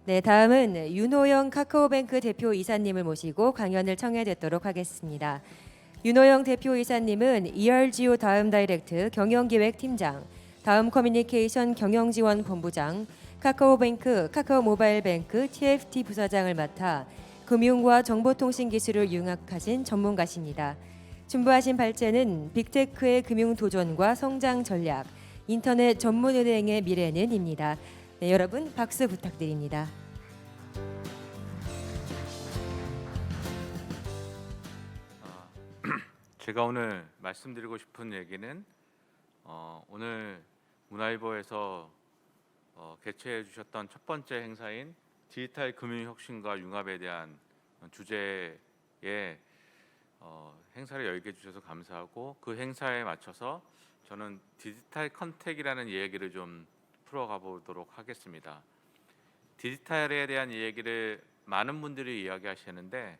네, 다음은 윤호영 카카오뱅크 대표 이사님을 모시고 강연을 청해 듣도록 하겠습니다. 윤호영 대표 이사님은 ERGO 다음 다이렉트 경영기획팀장, 다음 커뮤니케이션 경영지원본부장, 카카오뱅크, 카카오모바일뱅크 TFT 부사장을 맡아 금융과 정보통신기술을 융합하신 전문가십니다. 준비하신 발제는 빅테크의 금융도전과 성장 전략, 인터넷 전문은행의 미래는입니다. 네, 여러분 박수 부탁드립니다. 제가 오늘 말씀드리고 싶은 얘기는 오늘 문화일보에서 개최해 주셨던 첫 번째 행사인 디지털 금융혁신과 융합에 대한 주제의 행사를 열게 해주셔서 감사하고, 그 행사에 맞춰서 저는 디지털 컨택이라는 이야기를 좀 풀어가 보도록 하겠습니다. 디지털에 대한 이야기를 많은 분들이 이야기하시는데,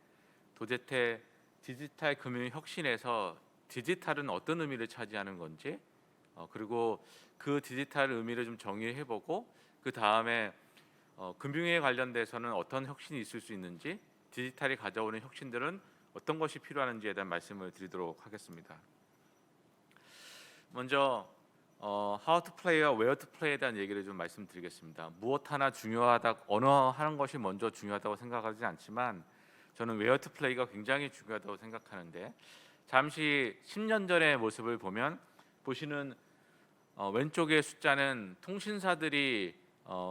도대체 디지털 금융 혁신에서 디지털은 어떤 의미를 차지하는 건지, 그리고 그 디지털 의미를 좀 정의해보고, 그 다음에 금융에 관련돼서는 어떤 혁신이 있을 수 있는지, 디지털이 가져오는 혁신들은 어떤 것이 필요한지에 대한 말씀을 드리도록 하겠습니다. 먼저 how to play와 where to play에 대한 얘기를 좀 말씀드리겠습니다. 무엇 하나 중요하다, 어느 하는 것이 먼저 중요하다고 생각하지 않지만 저는 where to play가 굉장히 중요하다고 생각하는데, 잠시 10년 전의 모습을 보시는 왼쪽의 숫자는 통신사들이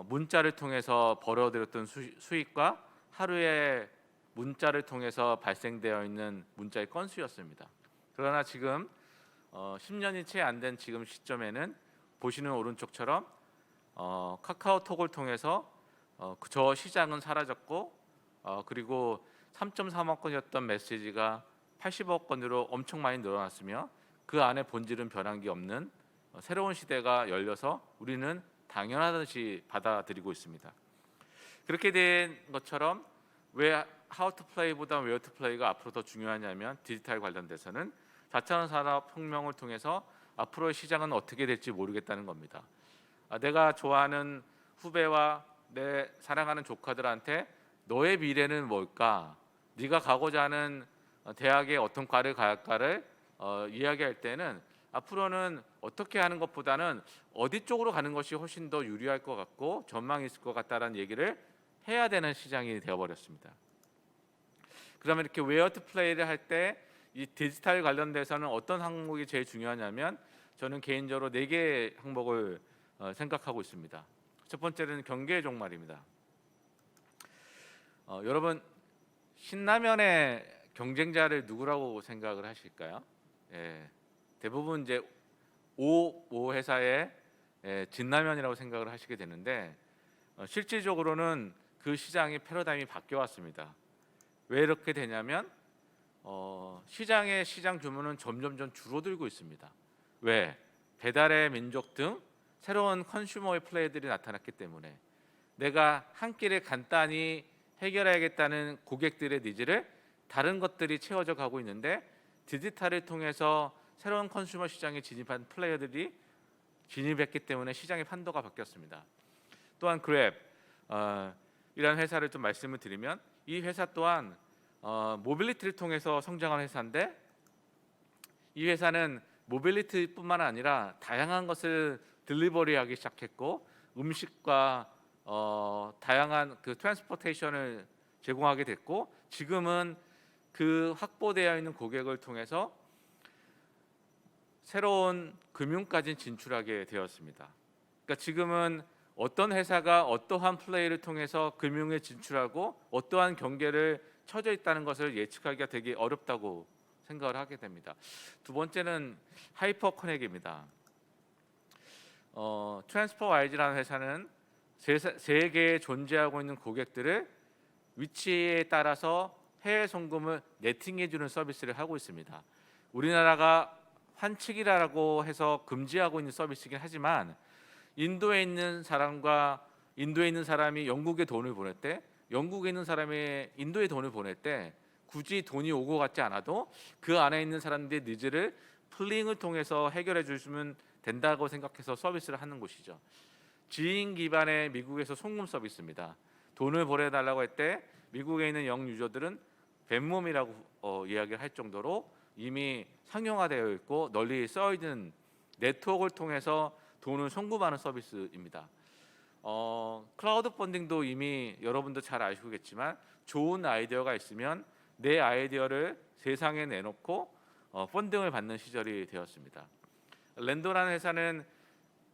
문자를 통해서 벌어들였던 수익과 하루에 문자를 통해서 발생되어 있는 문자의 건수였습니다. 그러나 지금 10년이 채 안 된 지금 시점에는 보시는 오른쪽처럼 카카오톡을 통해서 저 시장은 사라졌고, 그리고 3.3억 건이었던 메시지가 80억 건으로 엄청 많이 늘어났으며, 그 안에 본질은 변한 게 없는 새로운 시대가 열려서 우리는 당연하듯이 받아들이고 있습니다. 그렇게 된 것처럼 왜 how to play보다 where to play가 앞으로 더 중요하냐면, 디지털 관련돼서는 4차 산업혁명을 통해서 앞으로의 시장은 어떻게 될지 모르겠다는 겁니다. 내가 좋아하는 후배와 내 사랑하는 조카들한테 너의 미래는 뭘까? 네가 가고자 하는 대학에 어떤 과를 갈까를 이야기할 때는 앞으로는 어떻게 하는 것보다는 어디 쪽으로 가는 것이 훨씬 더 유리할 것 같고 전망이 있을 것 같다는 얘기를 해야 되는 시장이 되어버렸습니다. 그러면 이렇게 where to play를 할 때 이 디지털 관련돼서는 어떤 항목이 제일 중요하냐면, 저는 개인적으로 4개의 항목을 생각하고 있습니다. 첫 번째는 경계 종말입니다. 여러분, 신라면의 경쟁자를 누구라고 생각을 하실까요? 대부분 이제 오 회사의 진라면이라고 생각을 하시게 되는데, 실질적으로는 그 시장의 패러다임이 바뀌어 왔습니다. 왜 이렇게 되냐면 시장의 시장 규모는 점점 줄어들고 있습니다. 왜? 배달의 민족 등 새로운 컨슈머의 플레이들이 나타났기 때문에 내가 한 끼를 간단히 해결해야겠다는 고객들의 니즈를 다른 것들이 채워져 가고 있는데, 디지털을 통해서 새로운 컨슈머 시장에 진입한 플레이어들이 진입했기 때문에 시장의 판도가 바뀌었습니다. 또한 그랩 이라는 회사를 좀 말씀을 드리면, 이 회사 또한 모빌리티를 통해서 성장한 회사인데, 이 회사는 모빌리티뿐만 아니라 다양한 것을 딜리버리하기 시작했고, 음식과 다양한 그 트랜스포테이션을 제공하게 됐고, 지금은 그 확보되어 있는 고객을 통해서 새로운 금융까지 진출하게 되었습니다. 그러니까 지금은 어떤 회사가 어떠한 플레이를 통해서 금융에 진출하고 어떠한 경계를 처져 있다는 것을 예측하기가 되게 어렵다고 생각을 하게 됩니다. 두 번째는 하이퍼 커넥입니다. 트랜스퍼와이즈라는 회사는 세계에 존재하고 있는 고객들을 위치에 따라서 해외 송금을 네팅해 주는 서비스를 하고 있습니다. 우리나라가 환측이라고 해서 금지하고 있는 서비스이긴 하지만, 인도에 있는 사람과 인도에 있는 사람이 영국에 돈을 보낼 때, 영국에 있는 사람이 인도에 돈을 보낼 때 굳이 돈이 오고 갔지 않아도 그 안에 있는 사람들의 니즈를 플링을 통해서 해결해 주시면 된다고 생각해서 서비스를 하는 곳이죠. 지인 기반의 미국에서 송금 서비스입니다. 돈을 보내달라고 할 때 미국에 있는 영 유저들은 뱀몸이라고 이야기를 할 정도로 이미 상용화되어 있고 널리 써있는 네트워크를 통해서 돈을 송금하는 서비스입니다. 클라우드 펀딩도 이미 여러분도 잘 아시겠지만 좋은 아이디어가 있으면 내 아이디어를 세상에 내놓고 펀딩을 받는 시절이 되었습니다. 랜도라는 회사는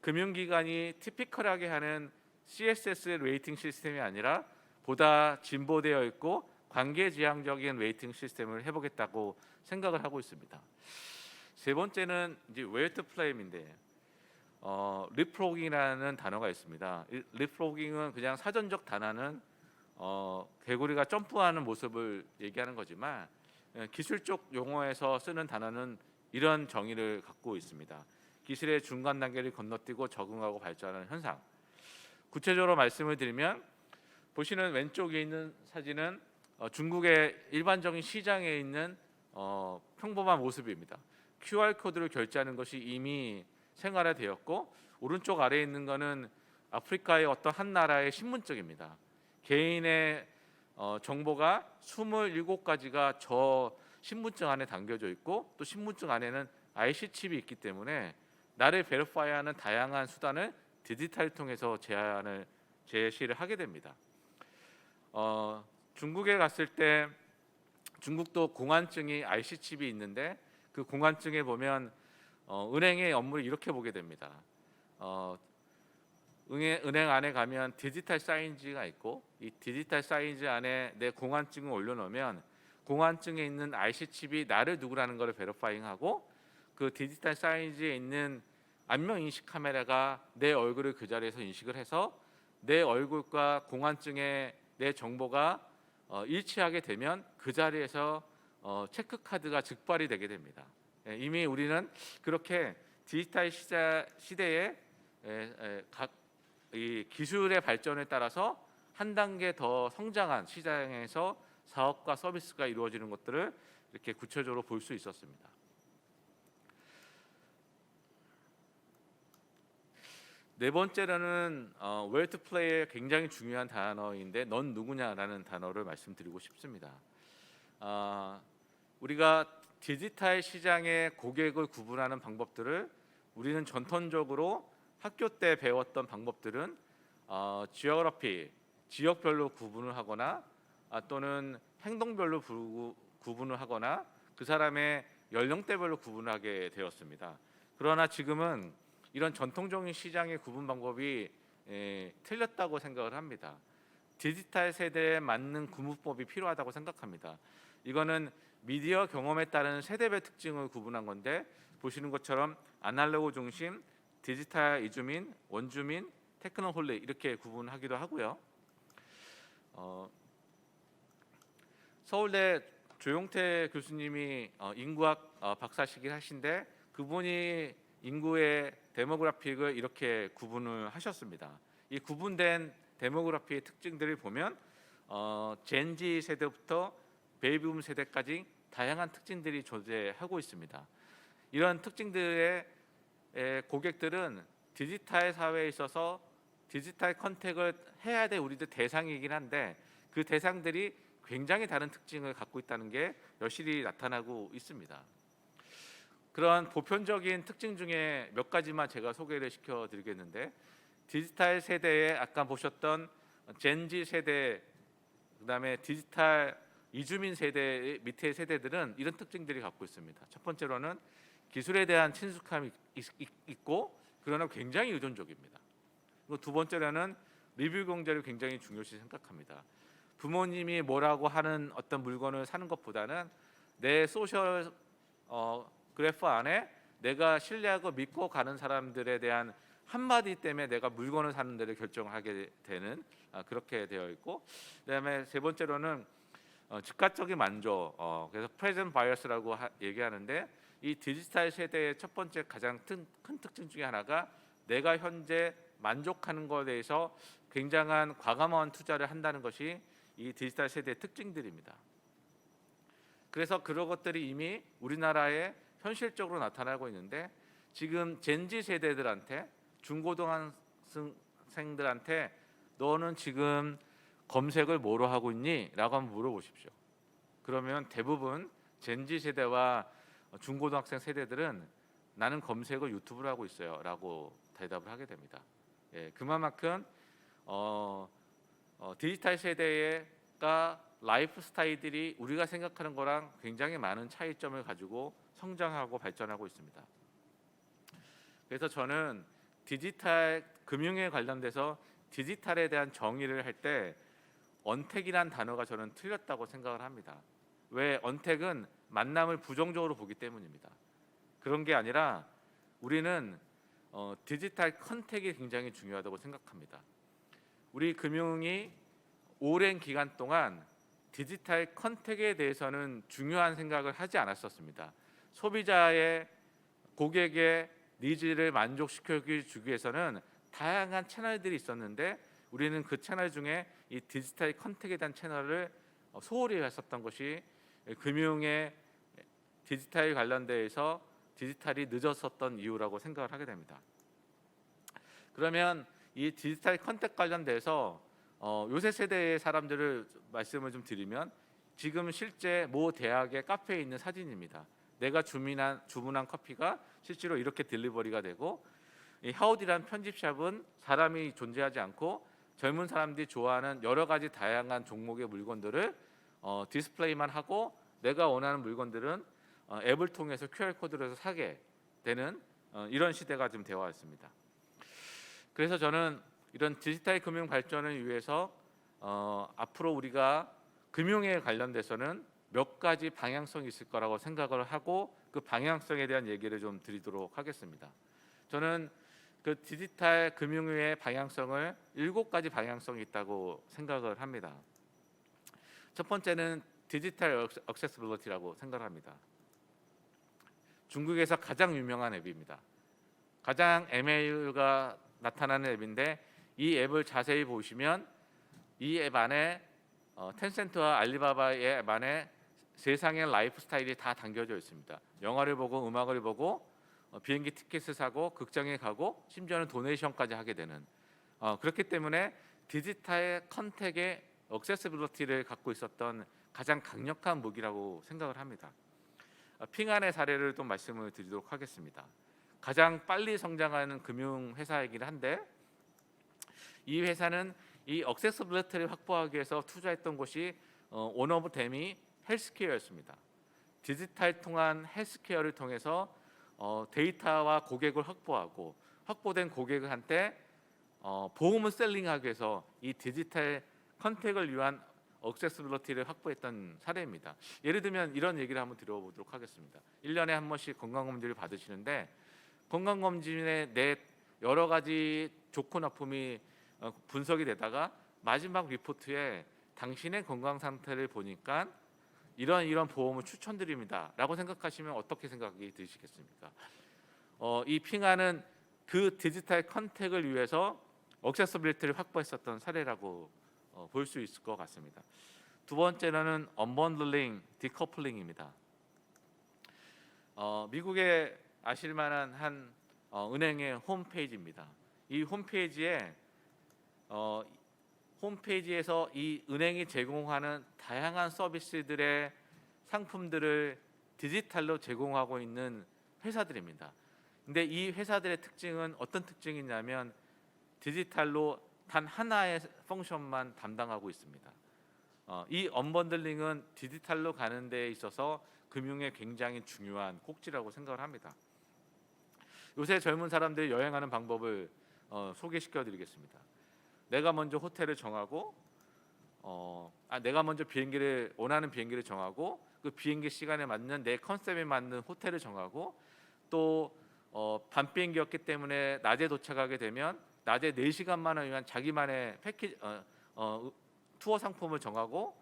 금융기관이 티피컬하게 하는 CSS 레이팅 시스템이 아니라 보다 진보되어 있고 관계지향적인 레이팅 시스템을 해보겠다고 생각을 하고 있습니다. 세 번째는 이제 웨이트 플레임인데 리프로깅이라는 단어가 있습니다. 리프로깅은 그냥 사전적 단어는 개구리가 점프하는 모습을 얘기하는 거지만 기술적 용어에서 쓰는 단어는 이런 정의를 갖고 있습니다. 기술의 중간 단계를 건너뛰고 적응하고 발전하는 현상. 구체적으로 말씀을 드리면 보시는 왼쪽에 있는 사진은 중국의 일반적인 시장에 있는 평범한 모습입니다. QR 코드를 결제하는 것이 이미 생활화되었고 오른쪽 아래에 있는 것은 아프리카의 어떤 한 나라의 신분증입니다. 개인의 정보가 27가지가 저 신분증 안에 담겨져 있고 또 신분증 안에는 IC 칩이 있기 때문에 나를 베리파이하는 다양한 수단을 디지털을 통해서 제시를 하게 됩니다. 중국에 갔을 때 중국도 공안증이 IC 칩이 있는데 그 공안증에 보면 은행의 업무를 이렇게 보게 됩니다. 은행 안에 가면 디지털 사인지가 있고 이 디지털 사인지 안에 내 공안증을 올려놓으면 공안증에 있는 IC 칩이 나를 누구라는 것을 베리파잉하고 그 디지털 사인지에 있는 안면 인식 카메라가 내 얼굴을 그 자리에서 인식을 해서 내 얼굴과 공안증의 내 정보가 일치하게 되면 그 자리에서 체크 카드가 즉발이 되게 됩니다. 이미 우리는 그렇게 디지털 시대에 이 기술의 발전에 따라서 한 단계 더 성장한 시장에서 사업과 서비스가 이루어지는 것들을 이렇게 구체적으로 볼 수 있었습니다. 네 번째로는 웨이트 플레이의 굉장히 중요한 단어인데 넌 누구냐라는 단어를 말씀드리고 싶습니다. 우리가 디지털 시장의 고객을 구분하는 방법들을 우리는 전통적으로 학교 때 배웠던 방법들은 지오그래피, 지역별로 구분을 하거나 또는 행동별로 구분을 하거나 그 사람의 연령대별로 구분하게 되었습니다. 그러나 지금은 이런 전통적인 시장의 구분 방법이 틀렸다고 생각을 합니다. 디지털 세대에 맞는 구분법이 필요하다고 생각합니다. 이거는 미디어 경험에 따른 세대별 특징을 구분한 건데 보시는 것처럼 아날로그 중심, 디지털 이주민, 원주민, 테크노홀릭 이렇게 구분하기도 하고요. 서울대 조용태 교수님이 인구학 박사시긴 하신데 그분이 인구의 데모그래픽을 이렇게 구분을 하셨습니다. 이 구분된 데모그래피의 특징들을 보면 젠지 세대부터 베이비붐 세대까지 다양한 특징들이 존재하고 있습니다. 이런 특징들의 고객들은 디지털 사회에 있어서 디지털 컨택을 해야 될 우리들 대상이긴 한데 그 대상들이 굉장히 다른 특징을 갖고 있다는 게 여실히 나타나고 있습니다. 그런 보편적인 특징 중에 몇 가지만 제가 소개를 시켜드리겠는데 디지털 세대에 아까 보셨던 젠지 세대 그다음에 디지털 이주민 세대 밑의 세대들은 이런 특징들이 갖고 있습니다. 첫 번째로는 기술에 대한 친숙함이 있고 그러나 굉장히 의존적입니다. 그리고 두 번째로는 리뷰 경제를 굉장히 중요시 생각합니다. 부모님이 뭐라고 하는 어떤 물건을 사는 것보다는 내 소셜 그래프 안에 내가 신뢰하고 믿고 가는 사람들에 대한 한마디 때문에 내가 물건을 사는 데를 결정하게 되는 그렇게 되어 있고 그다음에 세 번째로는 즉각적인 만족 그래서 프레젠트 바이어스라고 얘기하는데 이 디지털 세대의 첫 번째 가장 큰 특징 중에 하나가 내가 현재 만족하는 것에 대해서 굉장한 과감한 투자를 한다는 것이 이 디지털 세대의 특징들입니다. 그래서 그런 것들이 이미 우리나라에 현실적으로 나타나고 있는데 지금 젠지 세대들한테 중고등학생들한테 너는 지금 검색을 뭐로 하고 있니? 라고 한번 물어보십시오. 그러면 대부분 젠지 세대와 중고등학생 세대들은 나는 검색을 유튜브로 하고 있어요 라고 대답을 하게 됩니다. 예, 그만큼 디지털 세대가 라이프 스타일들이 우리가 생각하는 거랑 굉장히 많은 차이점을 가지고 성장하고 발전하고 있습니다. 그래서 저는 디지털 금융에 관련돼서 디지털에 대한 정의를 할 때 언택이란 단어가 저는 틀렸다고 생각을 합니다. 왜? 언택은 만남을 부정적으로 보기 때문입니다. 그런 게 아니라 우리는 디지털 컨택이 굉장히 중요하다고 생각합니다. 우리 금융이 오랜 기간 동안 디지털 컨택에 대해서는 중요한 생각을 하지 않았었습니다. 소비자의 고객의 니즈를 만족시켜주기 위해서는 다양한 채널들이 있었는데 우리는 그 채널 중에 이 디지털 컨택에 대한 채널을 소홀히 했었던 것이 금융의 디지털 관련돼서 디지털이 늦었었던 이유라고 생각을 하게 됩니다. 그러면 이 디지털 컨택 관련돼서 요새 세대의 사람들을 말씀을 좀 드리면 지금 실제 모 대학의 카페에 있는 사진입니다. 내가 주문한 커피가 실제로 이렇게 딜리버리가 되고 이 하우디라는 편집샵은 사람이 존재하지 않고 젊은 사람들이 좋아하는 여러 가지 다양한 종목의 물건들을 디스플레이만 하고 내가 원하는 물건들은 앱을 통해서 QR코드를 해서 사게 되는 이런 시대가 좀 되어 왔습니다. 그래서 저는 이런 디지털 금융 발전을 위해서 앞으로 우리가 금융에 관련돼서는 몇 가지 방향성이 있을 거라고 생각을 하고 그 방향성에 대한 얘기를 좀 드리도록 하겠습니다. 저는 그 디지털 금융의 방향성을 7가지 방향성이 있다고 생각을 합니다. 첫 번째는 디지털 액세시빌리티라고 생각을 합니다. 중국에서 가장 유명한 앱입니다. 가장 MAU가 나타나는 앱인데 이 앱을 자세히 보시면 이 앱 안에 텐센트와 알리바바의 앱 안에 세상의 라이프 스타일이 다 담겨져 있습니다. 영화를 보고 음악을 보고 비행기 티켓을 사고 극장에 가고 심지어는 도네이션까지 하게 되는 그렇기 때문에 디지털 컨택의 액세시빌리티를 갖고 있었던 가장 강력한 무기라고 생각을 합니다. 핑안의 사례를 좀 말씀을 드리도록 하겠습니다. 가장 빨리 성장하는 금융회사이긴 한데 이 회사는 이 액세시빌리티를 확보하기 위해서 투자했던 곳이 원 오브 댐이 헬스케어였습니다. 디지털 통한 헬스케어를 통해서 데이터와 고객을 확보하고 확보된 고객한테 보험을 셀링하기 위해서 이 디지털 컨택을 위한 액세시빌리티를 확보했던 사례입니다. 예를 들면 이런 얘기를 한번 들어보도록 하겠습니다. 1년에 한 번씩 건강검진을 받으시는데 건강검진에 내 여러 가지 좋고 나쁨이 분석이 되다가 마지막 리포트에 당신의 건강 상태를 보니까 이런 보험을 추천드립니다 라고 생각하시면 어떻게 생각이 드시겠습니까? 이 핑안은 그 디지털 컨택을 위해서 액세시빌리티를 확보했었던 사례라고 볼 수 있을 것 같습니다. 두 번째로는 언번들링, 디커플링입니다. 미국에 아실만한 한 은행의 홈페이지입니다. 이 홈페이지에서 이 은행이 제공하는 다양한 서비스들의 상품들을 디지털로 제공하고 있는 회사들입니다. 근데 이 회사들의 특징은 어떤 특징이냐면 디지털로 단 하나의 펑션만 담당하고 있습니다. 이 언번들링은 디지털로 가는 데 있어서 금융에 굉장히 중요한 꼭지라고 생각을 합니다. 요새 젊은 사람들이 여행하는 방법을 소개시켜 드리겠습니다. 내가 먼저 호텔을 정하고 내가 먼저 원하는 비행기를 정하고 그 비행기 시간에 맞는 내 컨셉에 맞는 호텔을 정하고 또 밤 비행기였기 때문에 낮에 도착하게 되면 낮에 4시간만을 위한 자기만의 패키지 투어 상품을 정하고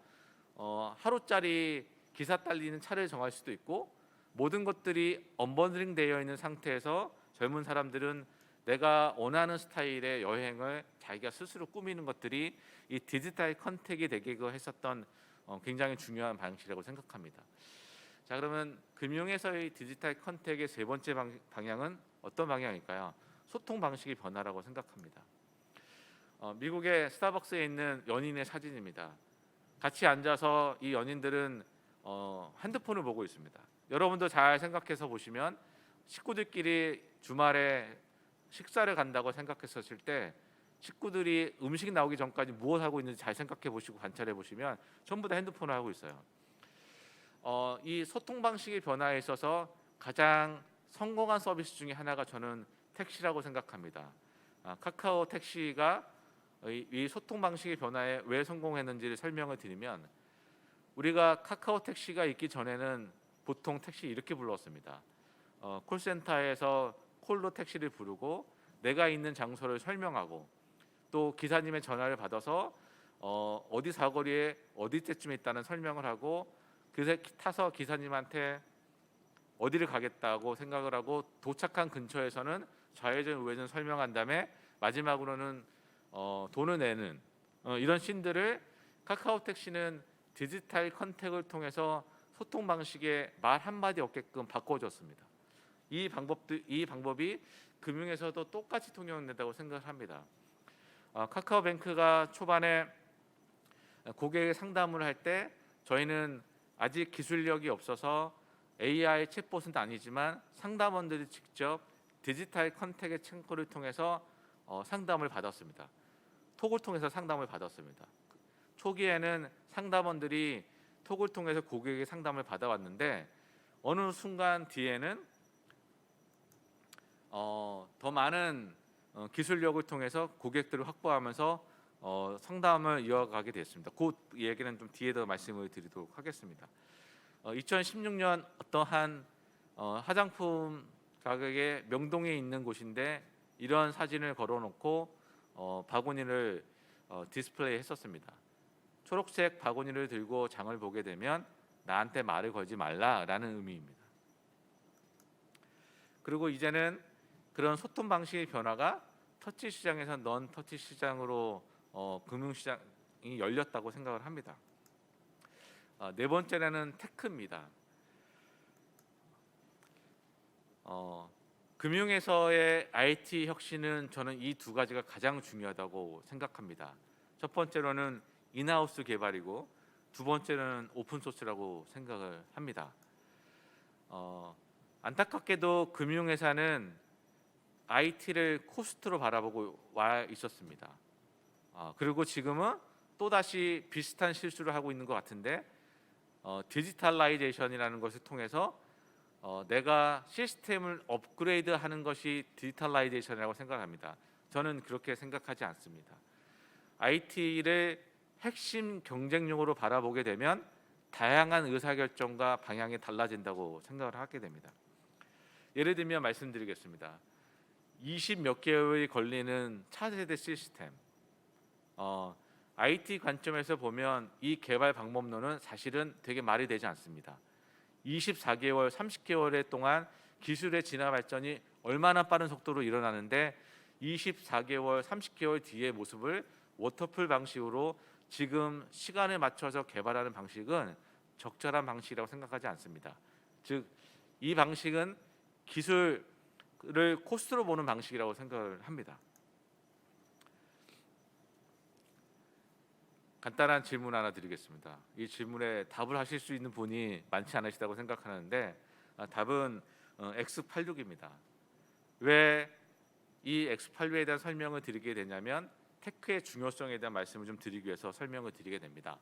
하루짜리 기사 딸리는 차를 정할 수도 있고 모든 것들이 언번들링 되어 있는 상태에서 젊은 사람들은 내가 원하는 스타일의 여행을 자기가 스스로 꾸미는 것들이 이 디지털 컨택이 되게 했었던 굉장히 중요한 방식이라고 생각합니다. 자, 그러면 금융에서의 디지털 컨택의 세 번째 방향은 어떤 방향일까요? 소통 방식의 변화라고 생각합니다. 미국의 스타벅스에 있는 연인의 사진입니다. 같이 앉아서 이 연인들은 핸드폰을 보고 있습니다. 여러분도 잘 생각해서 보시면 식구들끼리 주말에 식사를 간다고 생각했었을 때 식구들이 음식 나오기 전까지 무엇 하고 있는지 잘 생각해 보시고 관찰해 보시면 전부 다 핸드폰을 하고 있어요. 이 소통 방식의 변화에 있어서 가장 성공한 서비스 중에 하나가 저는 택시라고 생각합니다. 카카오 택시가 이 소통 방식의 변화에 왜 성공했는지를 설명을 드리면, 우리가 카카오 택시가 있기 전에는 보통 택시 이렇게 불렀습니다. 콜센터에서 콜로 택시를 부르고 내가 있는 장소를 설명하고 또 기사님의 전화를 받아서 어디 사거리에 어디 때쯤에 있다는 설명을 하고 그새 타서 기사님한테 어디를 가겠다고 생각을 하고 도착한 근처에서는 좌회전 우회전 설명한 다음에 마지막으로는 돈을 내는 이런 씬들을 카카오 택시는 디지털 컨택을 통해서 소통 방식에 말 한마디 없게끔 바꿔줬습니다. 이 방법이 금융에서도 똑같이 통용된다고 생각을 합니다. 카카오뱅크가 초반에 고객 상담을 할 때 저희는 아직 기술력이 없어서 AI 챗봇은 아니지만 상담원들이 직접 디지털 컨택의 창구를 통해서 상담을 받았습니다. 톡을 통해서 상담을 받았습니다. 초기에는 상담원들이 톡을 통해서 고객의 상담을 받아왔는데 어느 순간 뒤에는 더 많은 기술력을 통해서 고객들을 확보하면서 상담을 이어가게 됐습니다. 그 얘기는 좀 뒤에 더 말씀을 드리도록 하겠습니다. 2016년 어떠한 화장품 가격의 명동에 있는 곳인데 이런 사진을 걸어놓고 바구니를 디스플레이 했었습니다. 초록색 바구니를 들고 장을 보게 되면 나한테 말을 걸지 말라라는 의미입니다. 그리고 이제는 그런 소통 방식의 변화가 터치 시장에서 넌 터치 시장으로 금융시장이 열렸다고 생각을 합니다. 네 번째는 테크입니다. 금융에서의 IT 혁신은 저는 이 두 가지가 가장 중요하다고 생각합니다. 첫 번째로는 인하우스 개발이고 두 번째는 오픈소스라고 생각을 합니다. 안타깝게도 금융회사는 IT를 코스트로 바라보고 와 있었습니다. 그리고 지금은 또다시 비슷한 실수를 하고 있는 것 같은데 디지털라이제이션이라는 것을 통해서 내가 시스템을 업그레이드하는 것이 디지털라이제이션이라고 생각합니다. 저는 그렇게 생각하지 않습니다. IT를 핵심 경쟁력으로 바라보게 되면 다양한 의사결정과 방향이 달라진다고 생각을 하게 됩니다. 예를 들면 말씀드리겠습니다. 20 몇 개월이 걸리는 차세대 시스템, IT 관점에서 보면 이 개발 방법론은 사실은 되게 말이 되지 않습니다. 24개월, 30개월 동안 기술의 진화 발전이 얼마나 빠른 속도로 일어나는데 24개월, 30개월 뒤의 모습을 워터풀 방식으로 지금 시간에 맞춰서 개발하는 방식은 적절한 방식이라고 생각하지 않습니다. 즉, 이 방식은 기술을 코스트로 보는 방식이라고 생각을 합니다. 간단한 질문 하나 드리겠습니다. 이 질문에 답을 하실 수 있는 분이 많지 않으시다고 생각하는데 답은 X86입니다. 왜 이 X86에 대한 설명을 드리게 되냐면 테크의 중요성에 대한 말씀을 좀 드리기 위해서 설명을 드리게 됩니다.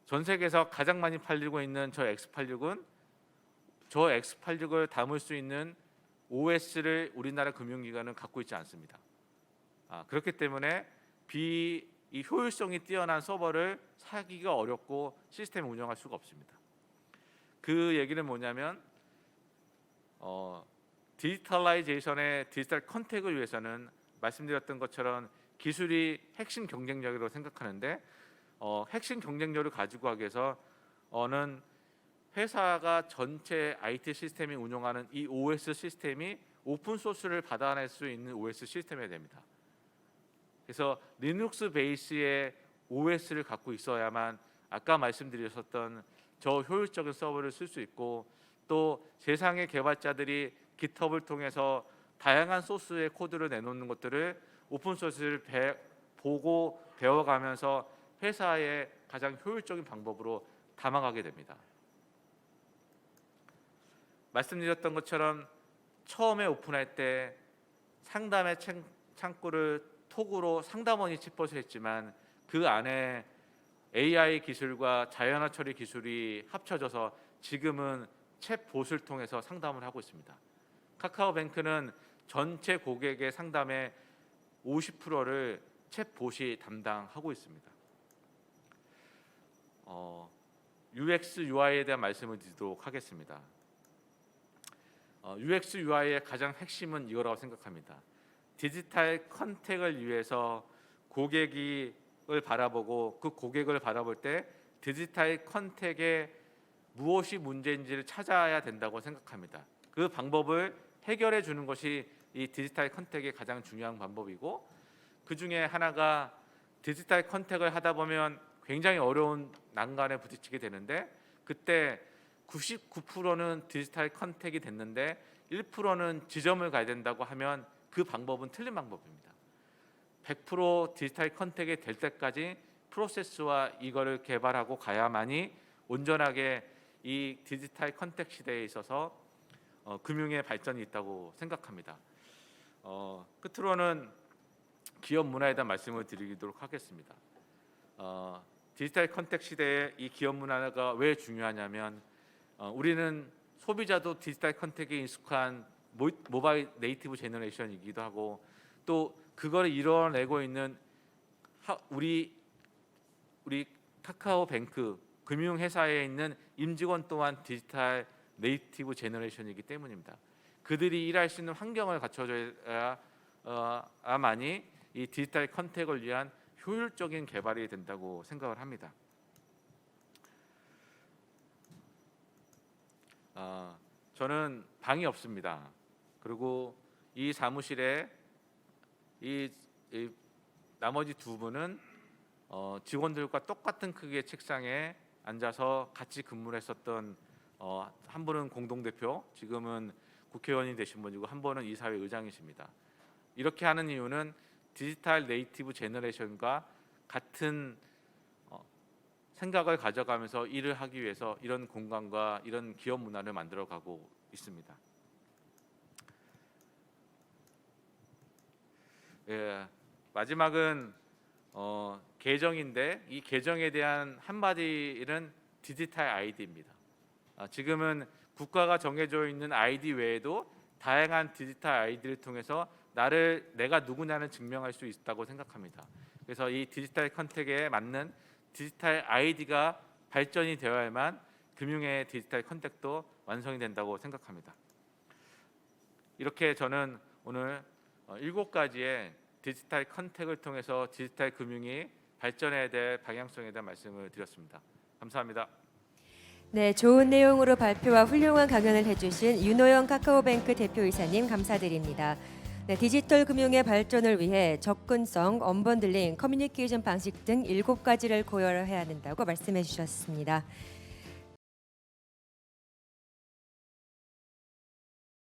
전 세계에서 가장 많이 팔리고 있는 저 X86은 저 X86을 담을 수 있는 OS를 우리나라 금융기관은 갖고 있지 않습니다. 그렇기 때문에 이 효율성이 뛰어난 서버를 사기가 어렵고 시스템을 운영할 수가 없습니다. 그 얘기는 뭐냐면 디지털라이제이션의 디지털 컨택을 위해서는 말씀드렸던 것처럼 기술이 핵심 경쟁력이라고 생각하는데 핵심 경쟁력을 가지고 하기 위해서 는 회사가 전체 IT 시스템이 운영하는 이 OS 시스템이 오픈 소스를 받아낼 수 있는 OS 시스템이 됩니다. 그래서 리눅스 베이스의 OS를 갖고 있어야만 아까 말씀드렸었던 저 효율적인 서버를 쓸 수 있고 또 세상의 개발자들이 GitHub을 통해서 다양한 소스의 코드를 내놓는 것들을 오픈 소스를 보고 배워가면서 회사의 가장 효율적인 방법으로 담아가게 됩니다. 말씀드렸던 것처럼 처음에 오픈할 때 상담의 창구를 톡으로 상담원이 챗봇을 했지만 그 안에 AI 기술과 자연어 처리 기술이 합쳐져서 지금은 챗봇을 통해서 상담을 하고 있습니다. 카카오뱅크는 전체 고객의 상담의 50%를 챗봇이 담당하고 있습니다. UX, UI에 대한 말씀을 드리도록 하겠습니다. UX, UI의 가장 핵심은 이거라고 생각합니다. 디지털 컨택을 위해서 고객을 바라보고 그 고객을 바라볼 때 디지털 컨택에 무엇이 문제인지를 찾아야 된다고 생각합니다. 그 방법을 해결해 주는 것이 이 디지털 컨택의 가장 중요한 방법이고, 그 중에 하나가 디지털 컨택을 하다 보면 굉장히 어려운 난관에 부딪히게 되는데, 그때 99%는 디지털 컨택이 됐는데 1%는 지점을 가야 된다고 하면 그 방법은 틀린 방법입니다. 100% 디지털 컨택이 될 때까지 프로세스와 이거를 개발하고 가야만이 온전하게 이 디지털 컨택 시대에 있어서 금융의 발전이 있다고 생각합니다. 끝으로는 기업 문화에 대한 말씀을 드리도록 하겠습니다. 디지털 컨택 시대에 이 기업 문화가 왜 중요하냐면, 우리는 소비자도 디지털 컨택에 익숙한 모바일 네이티브 제너레이션이기도 하고, 또 그걸 이뤄내고 있는 우리 카카오뱅크 금융회사에 있는 임직원 또한 디지털 네이티브 제너레이션이기 때문입니다. 그들이 일할 수 있는 환경을 갖춰줘야만이 이 디지털 컨택을 위한 효율적인 개발이 된다고 생각을 합니다. 저는 방이 없습니다. 그리고 이 사무실에 이 나머지 두 분은 직원들과 똑같은 크기의 책상에 앉아서 같이 근무를 했었던, 한 분은 공동대표, 지금은 국회의원이 되신 분이고 한 분은 이사회 의장이십니다. 이렇게 하는 이유는 디지털 네이티브 제너레이션과 같은 생각을 가져가면서 일을 하기 위해서 이런 공간과 이런 기업 문화를 만들어가고 있습니다. 마지막은 계정인데, 이 계정에 대한 한마디는 디지털 아이디입니다. 지금은 국가가 정해져 있는 아이디 외에도 다양한 디지털 아이디를 통해서 내가 누구냐는 증명할 수 있다고 생각합니다. 그래서 이 디지털 컨택에 맞는 디지털 아이디가 발전이 되어야만 금융의 디지털 컨택도 완성이 된다고 생각합니다. 이렇게 저는 오늘 7가지의 디지털 컨택을 통해서 디지털 금융이 발전해야 될 방향성에 대한 말씀을 드렸습니다. 감사합니다. 네, 좋은 내용으로 발표와 훌륭한 강연을 해주신 윤호영 카카오뱅크 대표이사님 감사드립니다. 네, 디지털 금융의 발전을 위해 접근성, 언번들링, 커뮤니케이션 방식 등 7가지를 고려해야 한다고 말씀해 주셨습니다.